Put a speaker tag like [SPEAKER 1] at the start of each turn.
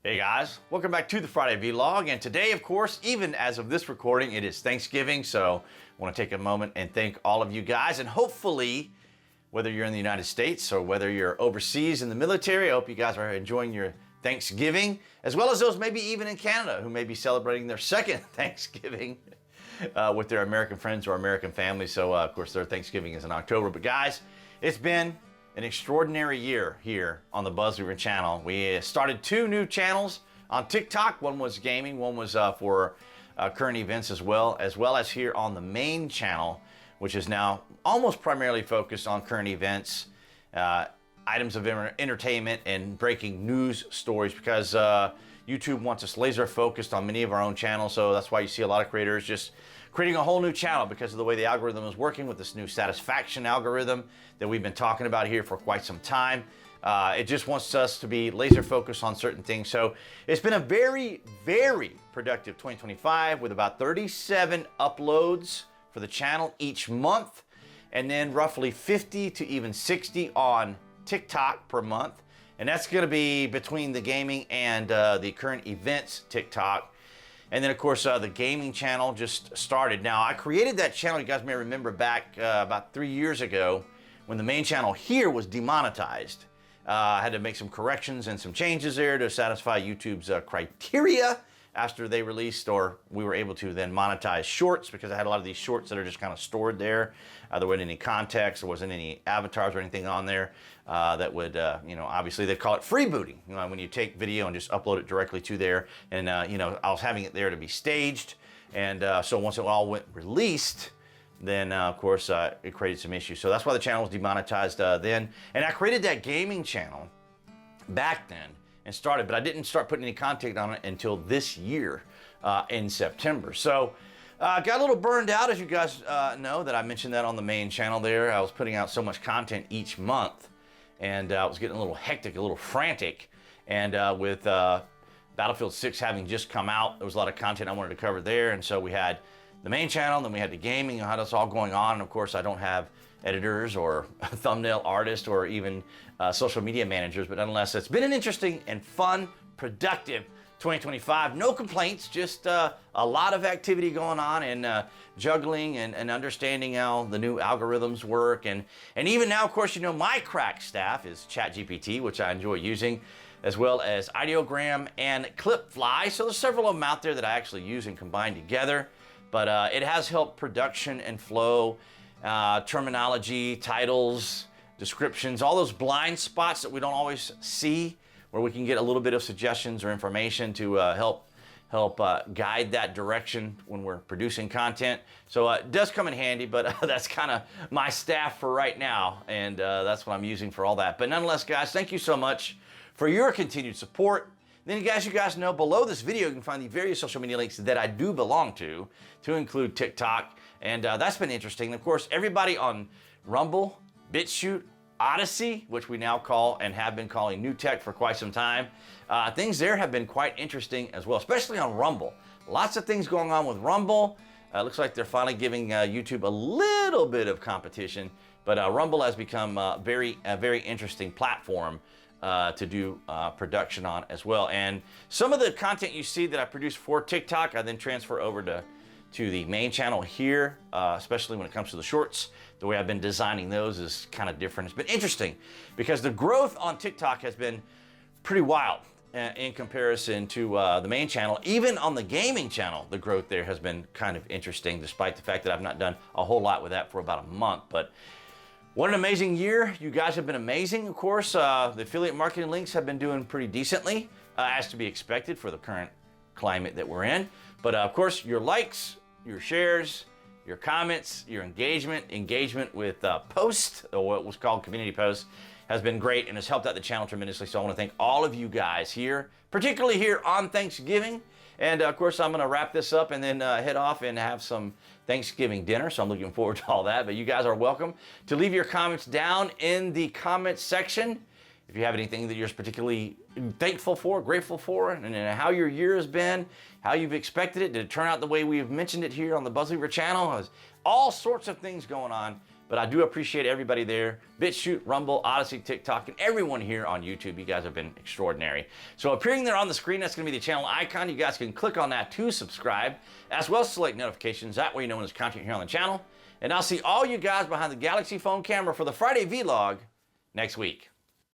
[SPEAKER 1] Hey guys, welcome back to the Friday Vlog, and today, of course, even as of this recording, it is Thanksgiving, so I want to take a moment and thank all of you guys, and hopefully, whether you're in the United States or whether you're overseas in the military, I hope you guys are enjoying your Thanksgiving, as well as those maybe even in Canada who may be celebrating their second Thanksgiving with their American friends or American families. So, of course, their Thanksgiving is in October. But guys, it's been an extraordinary year here on the BuzWeaver channel. We started 2 new channels on TikTok. One was gaming, one was for current events as well as here on the main channel, which is now almost primarily focused on current events, items of entertainment, and breaking news stories, because YouTube wants us laser focused on many of our own channels. So that's why you see a lot of creators just creating a whole new channel, because of the way the algorithm is working with this new satisfaction algorithm that we've been talking about here for quite some time. It just wants us to be laser focused on certain things. So it's been a very, very productive 2025 with about 37 uploads for the channel each month, and then roughly 50 to even 60 on TikTok per month. And that's going to be between the gaming and the current events TikTok. And then, of course, the gaming channel just started. Now, I created that channel, you guys may remember, back about 3 years ago when the main channel here was demonetized. I had to make some corrections and some changes there to satisfy YouTube's criteria after they released, or we were able to then monetize shorts, because I had a lot of these shorts that are just kind of stored there. There wasn't any context, there wasn't any avatars or anything on there that would, obviously they call it freebooting, when you take video and just upload it directly to there. And, I was having it there to be staged. And so once it all went released, then, of course, it created some issues. So that's why the channel was demonetized then. And I created that gaming channel back then and started, but I didn't start putting any content on it until this year in September. So got a little burned out, as you guys know, that I mentioned that on the main channel there. I was putting out so much content each month, and I was getting a little hectic, a little frantic. And with Battlefield 6 having just come out, there was a lot of content I wanted to cover there. And so we had the main channel, then we had the gaming, and how that's all going on. And of course, I don't have editors or thumbnail artists or even social media managers, but nonetheless, it's been an interesting and fun, productive 2025. No complaints, just a lot of activity going on, and juggling and understanding how the new algorithms work. And even now, of course, my crack staff is ChatGPT, which I enjoy using, as well as Ideogram and Clipfly. So there's several of them out there that I actually use and combine together. But it has helped production and flow, terminology, titles, descriptions, all those blind spots that we don't always see, where we can get a little bit of suggestions or information to help guide that direction when we're producing content. So it does come in handy, but that's kind of my staff for right now, and that's what I'm using for all that. But nonetheless, guys, thank you so much for your continued support. Then, you guys know, below this video, you can find the various social media links that I do belong to include TikTok. And that's been interesting. Of course, everybody on Rumble, BitChute, Odyssey, which we now call and have been calling New Tech for quite some time. Things there have been quite interesting as well, especially on Rumble. Lots of things going on with Rumble. Looks like they're finally giving YouTube a little bit of competition, but Rumble has become a very interesting platform to do production on as well. And some of the content you see that I produce for TikTok, I then transfer over to the main channel here, especially when it comes to the shorts. The way I've been designing those is kind of different. It's been interesting because the growth on TikTok has been pretty wild in comparison to the main channel. Even on the gaming channel, the growth there has been kind of interesting, despite the fact that I've not done a whole lot with that for about a month. But what an amazing year. You guys have been amazing, of course. The affiliate marketing links have been doing pretty decently, as to be expected for the current climate that we're in. But of course, your likes, your shares, your comments, your engagement with posts, or what was called community posts, has been great and has helped out the channel tremendously. So I want to thank all of you guys here, particularly here on Thanksgiving. And of course, I'm going to wrap this up and then head off and have some Thanksgiving dinner. So I'm looking forward to all that. But you guys are welcome to leave your comments down in the comments section. If you have anything that you're particularly thankful for, grateful for, and how your year has been, how you've expected it, did it turn out the way we've mentioned it here on the BuzWeaver channel? All sorts of things going on. But I do appreciate everybody there. BitChute, Rumble, Odyssey, TikTok, and everyone here on YouTube. You guys have been extraordinary. So appearing there on the screen, that's going to be the channel icon. You guys can click on that to subscribe, as well as select notifications. That way you know when there's content here on the channel. And I'll see all you guys behind the Galaxy phone camera for the Friday vlog next week.